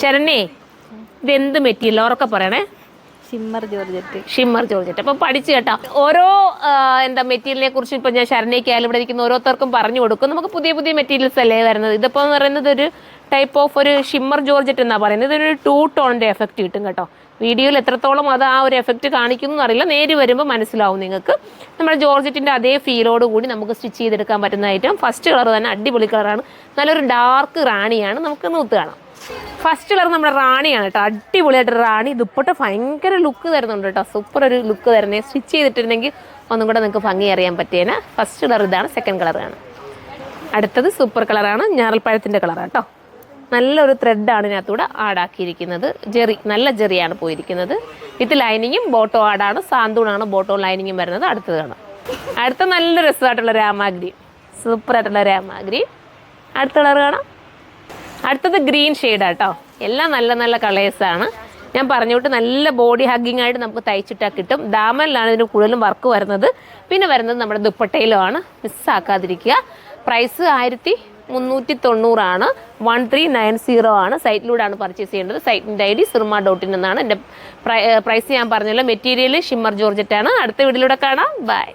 ശരണ്യേ, ഇതെന്ത് മെറ്റീരിയൽ ഉറക്കെ പറയണേ? Shimmer georgette. Shimmer georgette. അപ്പം പഠിച്ചു കേട്ടോ. ഓരോ മെറ്റീരിയലിനെ കുറിച്ച് ഇപ്പം ഞാൻ ശരണ്യയ്ക്കായാലും ഇവിടെ ഇരിക്കുന്ന ഓരോരുത്തർക്കും പറഞ്ഞു കൊടുക്കും. നമുക്ക് പുതിയ പുതിയ മെറ്റീരിയൽസ് അല്ലേ വരുന്നത്. ഇതിപ്പോൾ എന്ന് പറയുന്നത് ഒരു ടൈപ്പ് ഓഫ് ഒരു ഷിമ്മർ ജോർജറ്റ് എന്നാണ് പറയുന്നത്. ഇതൊരു 2 ടോണിൻ്റെ എഫക്റ്റ് കിട്ടും കേട്ടോ. വീഡിയോയിൽ എത്രത്തോളം അത് ആ ഒരു എഫക്റ്റ് കാണിക്കുന്നു അറിയില്ല, നേരി വരുമ്പോൾ മനസ്സിലാവും നിങ്ങൾക്ക്. നമ്മുടെ ജോർജറ്റിൻ്റെ അതേ ഫീലോട് കൂടി നമുക്ക് സ്റ്റിച്ച് ചെയ്തെടുക്കാൻ പറ്റുന്ന ഐറ്റം. ഫസ്റ്റ് കളർ തന്നെ അടിപൊളി കളറാണ്, നല്ലൊരു ഡാർക്ക് റാണിയാണ്. നമുക്ക് നൂത്ത് കാണാം. ഫസ്റ്റ് കളർ നമ്മുടെ റാണിയാണ് കേട്ടോ, അടിപൊളിയായിട്ട് റാണി. ദുപ്പട്ട ഭയങ്കര ലുക്ക് തരുന്നുണ്ട് കേട്ടോ, സൂപ്പർ ഒരു ലുക്ക് തരുന്നേ. സ്റ്റിച്ച് ചെയ്തിട്ടുണ്ടെങ്കിൽ ഒന്നും കൂടെ നിങ്ങൾക്ക് ഭംഗി അറിയാൻ പറ്റിയേനെ. ഫസ്റ്റ് കളർ ഇതാണ്, സെക്കൻഡ് കളറാണ്. അടുത്തത് സൂപ്പർ കളറാണ്, ഞാറൽപ്പഴത്തിൻ്റെ കളറാണ് കേട്ടോ. നല്ലൊരു ത്രെഡാണ് ഇതിനകത്തൂടെ ആഡാക്കിയിരിക്കുന്നത്. ജെറി, നല്ല ജെറിയാണ് പോയിരിക്കുന്നത്. വിത്ത് ലൈനിങ്ങും ബോട്ടോ ആഡാണ്, സാന്തൂണാണ് ബോട്ടോ ലൈനിങ്ങും വരുന്നത്. അടുത്തത് കാണാം. അടുത്ത നല്ല രസമായിട്ടുള്ള രാമാഗ്രി, സൂപ്പറായിട്ടുള്ള രാമാഗ്രി. അടുത്ത കളർ കാണാം. അടുത്തത് ഗ്രീൻ ഷെയ്ഡാട്ടോ. എല്ലാം നല്ല നല്ല കളേഴ്സാണ്. ഞാൻ പറഞ്ഞുവിട്ട് നല്ല ബോഡി ഹഗ്ഗിങ് ആയിട്ട് നമുക്ക് തയ്ച്ചിട്ടാൽ കിട്ടും. ദാമനിലാണ് ഇതിന് കൂടുതലും വർക്ക് വരുന്നത്. പിന്നെ വരുന്നത് നമ്മുടെ ദുപ്പട്ടയിലുമാണ്, മിസ്സാക്കാതിരിക്കുക. പ്രൈസ് 1390 1390 ആണ്. സൈറ്റിലൂടെയാണ് പർച്ചേസ് ചെയ്യേണ്ടത്. സൈറ്റിൻ്റെ ID sirma.in എന്നാണ്. എൻ്റെ പ്രൈസ് ഞാൻ പറഞ്ഞല്ലോ. മെറ്റീരിയൽ ഷിമ്മർ ജോർജറ്റാണ്. അടുത്ത വീഡിയോയിലൂടെ കാണാം. ബൈ.